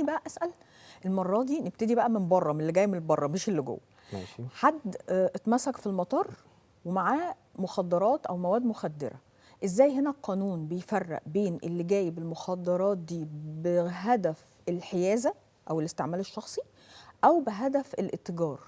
بقى أسأل المرة دي نبتدي بقى من بره، من اللي جاي من بره مش اللي جوه. ماشي. حد اتمسك في المطار ومعاه مخدرات أو مواد مخدرة، إزاي هنا القانون بيفرق بين اللي جايب المخدرات دي بهدف الحيازة أو الاستعمال الشخصي أو بهدف الاتجار؟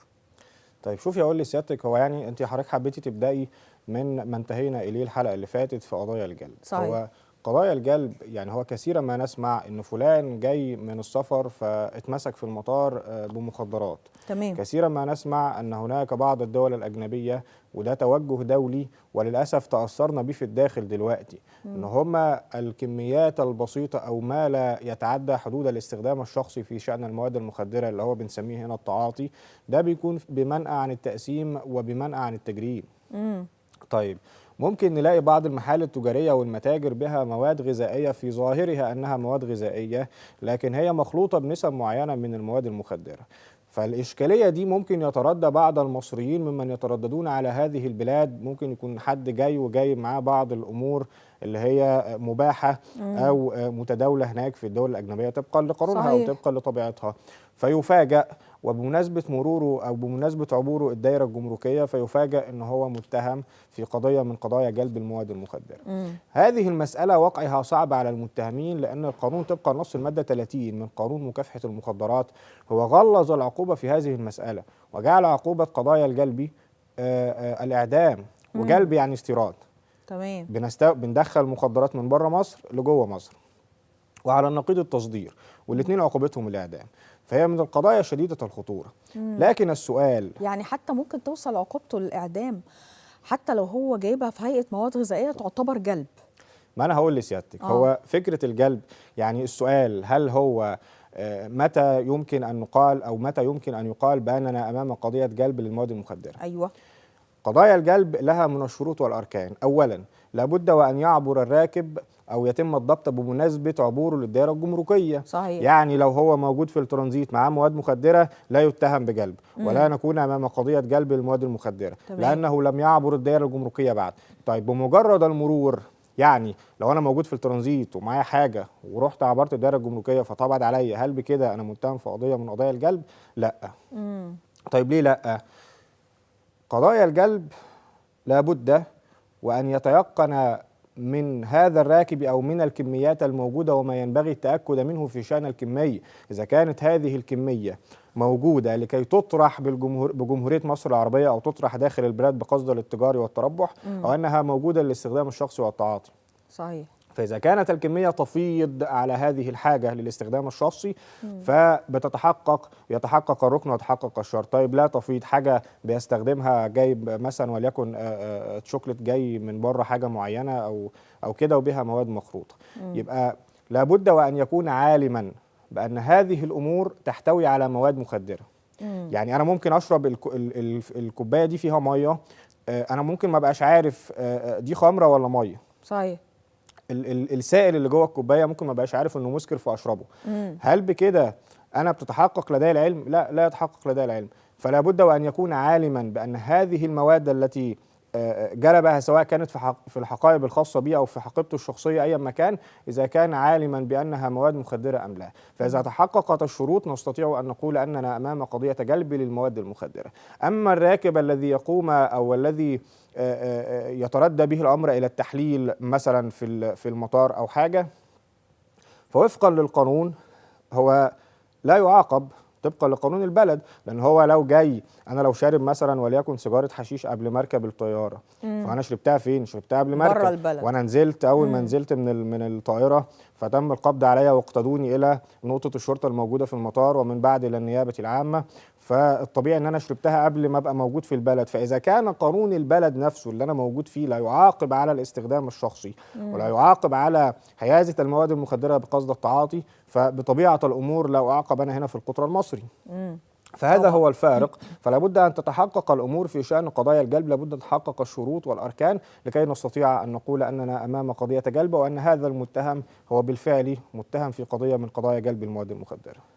طيب شوفي اقول لسيادتك، هو يعني انت حضرتك حبيتي تبداي من ما انتهينا اليه الحلقه اللي فاتت في قضايا الجلب. صحيح. هو قضايا الجلب يعني هو كثيرا ما نسمع ان فلان جاي من السفر فاتمسك في المطار بمخدرات. تمام. كثيرا ما نسمع ان هناك بعض الدول الاجنبيه، وده توجه دولي وللاسف تاثرنا بيه في الداخل دلوقتي، ان هما الكميات البسيطه او ما لا يتعدى حدود الاستخدام الشخصي في شان المواد المخدره اللي هو بنسميه هنا التعاطي، ده بيكون بمنأى عن التقسيم وبمنأى عن التجريم. طيب ممكن نلاقي بعض المحال التجارية والمتاجر بها مواد غذائية في ظاهرها أنها مواد غذائية، لكن هي مخلوطة بنسب معينة من المواد المخدرة. فالإشكالية دي ممكن يتردى بعض المصريين ممن يترددون على هذه البلاد، ممكن يكون حد جاي وجاي معاه بعض الأمور اللي هي مباحة أو متداولة هناك في الدول الأجنبية طبقا لقانونها أو صحيح. طبقا لطبيعتها، فيفاجأ وبمناسبة مروره أو بمناسبة عبوره الدائرة الجمركية فيفاجأ أنه هو متهم في قضية من قضايا جلب المواد المخدرة. هذه المسألة وقعها صعب على المتهمين، لأن القانون طبقا نص المادة 30 من قانون مكافحة المخدرات هو غلظ العقوبة في هذه المسألة وجعل عقوبة قضايا الجلب الإعدام. وجلب يعني استيراد. تمام. بندخل مخدرات من بره مصر لجوه مصر، وعلى النقيض التصدير، والاثنين عقوبتهم الإعدام. فهي من القضايا شديدة الخطورة. لكن السؤال يعني حتى ممكن توصل عقوبته للإعدام حتى لو هو جايبها في هيئة مواد غذائية تعتبر جلب. ما أنا هقول لسيادتك هو فكرة الجلب، يعني السؤال هل هو متى يمكن أن نقال أو متى يمكن أن يقال بأننا أمام قضية جلب للمواد المخدرة؟ أيوة. قضايا الجلب لها من الشروط والأركان. أولا لابد وأن يعبر الراكب أو يتم الضبط بمناسبة عبوره للدائرة الجمركية. صحيح. يعني لو هو موجود في الترانزيت معاه مواد مخدرة لا يتهم بجلب، ولا نكون أمام قضية جلب المواد المخدرة. تمام. لأنه لم يعبر الدائرة الجمركية بعد. طيب بمجرد المرور، يعني لو أنا موجود في الترانزيت ومعايا حاجة ورحت عبرت الدائرة الجمركية فطبعت عليا، هل بكده أنا متهم في قضية من قضايا الجلب؟ لا. طيب ليه لا؟ قضايا الجلب لابد وأن يتيقن من هذا الراكب أو من الكميات الموجودة وما ينبغي التأكد منه في شأن الكمية. إذا كانت هذه الكمية موجودة لكي تطرح بجمهورية مصر العربية أو تطرح داخل البلاد بقصد الاتجار والتربح، أو أنها موجودة للاستخدام الشخصي والتعاطي. صحيح. فإذا كانت الكمية تفيض على هذه الحاجة للاستخدام الشخصي يتحقق الركن ويتحقق الشرط. طيب لا تفيض، حاجة بيستخدمها جايب مثلا وليكن شوكليت جاي من بره حاجة معينة أو كده وبها مواد مخلوطة، يبقى لابد وأن يكون عالما بأن هذه الأمور تحتوي على مواد مخدرة. يعني أنا ممكن أشرب الكوباية دي فيها مية، أنا ممكن ما بقاش عارف دي خمرة ولا مية. صحيح. السائل اللي جوه الكوبايه ممكن ما بقاش عارف انه مسكر فاشربه. هل بكده انا بتتحقق لدي العلم؟ لا، لا يتحقق لدي العلم. فلا بد وان يكون عالما بان هذه المواد التي جلبها، سواء كانت في الحقائب الخاصه به او في حقيبته الشخصيه ايا ما كان، اذا كان عالما بانها مواد مخدره ام لا. فاذا تحققت الشروط نستطيع ان نقول اننا امام قضيه جلب للمواد المخدره. اما الراكب الذي يقوم او الذي يتردى به الامر الى التحليل مثلا في المطار او حاجه، فوفقا للقانون هو لا يعاقب طبقا لقانون البلد، لان هو لو جاي انا لو شارب مثلا وليكن سيجاره حشيش قبل مركب الطياره، فانا شربتها فين؟ شربتها قبل مركب بره البلد، وانا نزلت اول ما نزلت من الطائره فتم القبض عليا واقتادوني الى نقطه الشرطه الموجوده في المطار ومن بعد الى النيابه العامه، فالطبيعي ان انا شربتها قبل ما ابقى موجود في البلد. فاذا كان قانون البلد نفسه اللي انا موجود فيه لا يعاقب على الاستخدام الشخصي ولا يعاقب على حيازه المواد المخدره بقصد التعاطي، فبطبيعه الامور لا اعاقب انا هنا في القطر المصري. فهذا طبعا هو الفارق. فلا بد ان تتحقق الامور في شان قضايا الجلب، لابد ان تتحقق الشروط والاركان لكي نستطيع ان نقول اننا امام قضيه جلب، وان هذا المتهم هو بالفعل متهم في قضيه من قضايا جلب المواد المخدره.